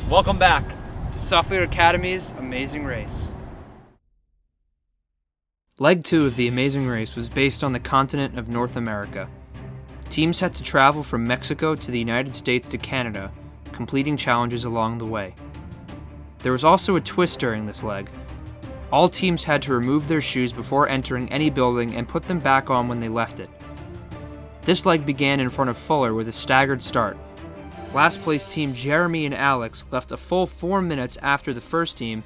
Welcome back to Suffield Academy's Amazing Race. Leg 2 of the Amazing Race was based on the continent of North America. Teams had to travel from Mexico to the United States to Canada, completing challenges along the way. There was also a twist during this leg. All teams had to remove their shoes before entering any building and put them back on when they left it. This leg began in front of Fuller with a staggered start. Last place team Jeremy and Alex left a full 4 minutes after the first team,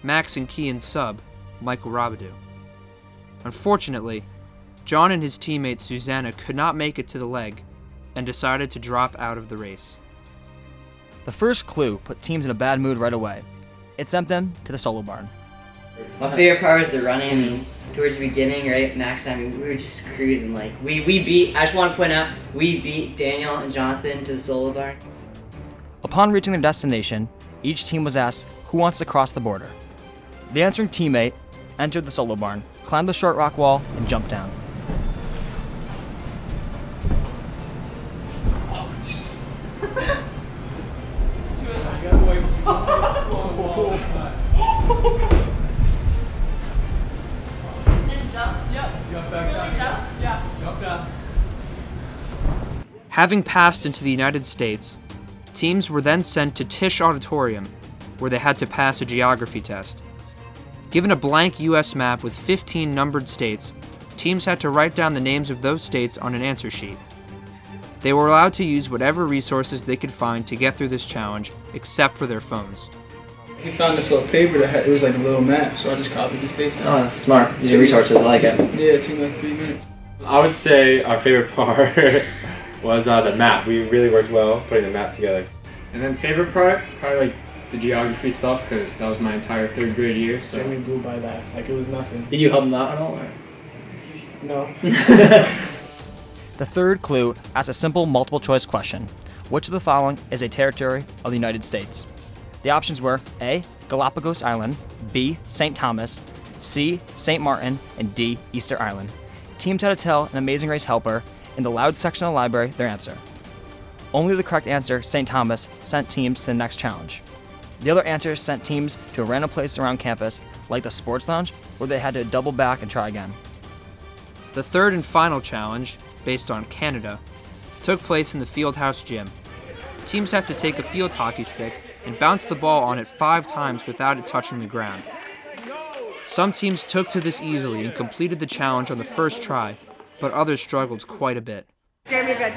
Max and Kean's sub, Michael Robidoux. Unfortunately, John and his teammate Susanna could not make it to the leg and decided to drop out of the race. The first clue put teams in a bad mood right away. It sent them to the solo barn. My favorite part was the running. Towards the beginning, right, Max and we were just cruising. Like, we beat, I just want to point out, we beat Daniel and Jonathan to the solo barn. Upon reaching their destination, each team was asked who wants to cross the border. The answering teammate entered the solo barn, climbed the short rock wall, and jumped down. Oh, Jesus. Having passed into the United States, teams were then sent to Tisch Auditorium, where they had to pass a geography test. Given a blank U.S. map with 15 numbered states, teams had to write down the names of those states on an answer sheet. They were allowed to use whatever resources they could find to get through this challenge, except for their phones. He found this little paper that it was like a little map, so I just copied the states down. Oh, smart. Using resources, I like it. Yeah, it took me like 3 minutes. I would say our favorite part was the map. We really worked well putting the map together. And then favorite part, probably like the geography stuff, because that was my entire 3rd grade year. So we blew by that, like it was nothing. Did you help them out at all? Or? No. The third clue asked a simple multiple choice question. Which of the following is a territory of the United States? The options were A, Galapagos Island, B, St. Thomas, C, St. Martin, and D, Easter Island. Teams had to tell an Amazing Race helper in the loud section of the library their answer. Only the correct answer, St. Thomas, sent teams to the next challenge. The other answers sent teams to a random place around campus, like the sports lounge, where they had to double back and try again. The third and final challenge, based on Canada, took place in the Fieldhouse gym. Teams had to take a field hockey stick and bounce the ball on it 5 times without it touching the ground. Some teams took to this easily and completed the challenge on the first try, but others struggled quite a bit. Jeremy, good.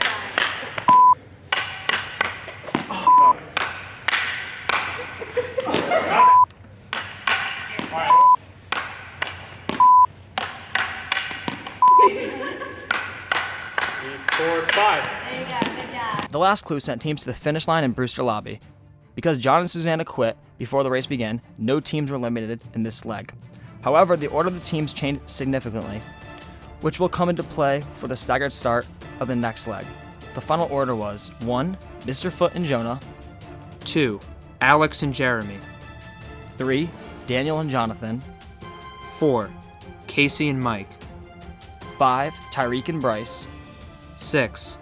The last clue sent teams to the finish line in Brewster Lobby. Because John and Susanna quit before the race began, no teams were eliminated in this leg. However, the order of the teams changed significantly, which will come into play for the staggered start of the next leg. The final order was 1, Mr. Foot and Jonah, 2, Alex and Jeremy, 3, Daniel and Jonathan, 4, Casey and Mike, 5, Tyreek and Bryce, 6,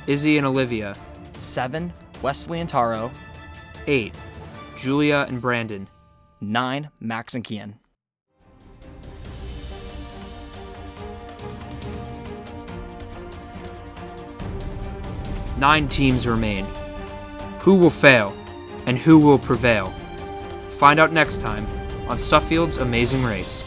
Izzy and Olivia, 7, Wesley and Taro, 8, Julia and Brandon, 9, Max and Kian. Nine teams remain. Who will fail, and who will prevail? Find out next time on Suffield's Amazing Race.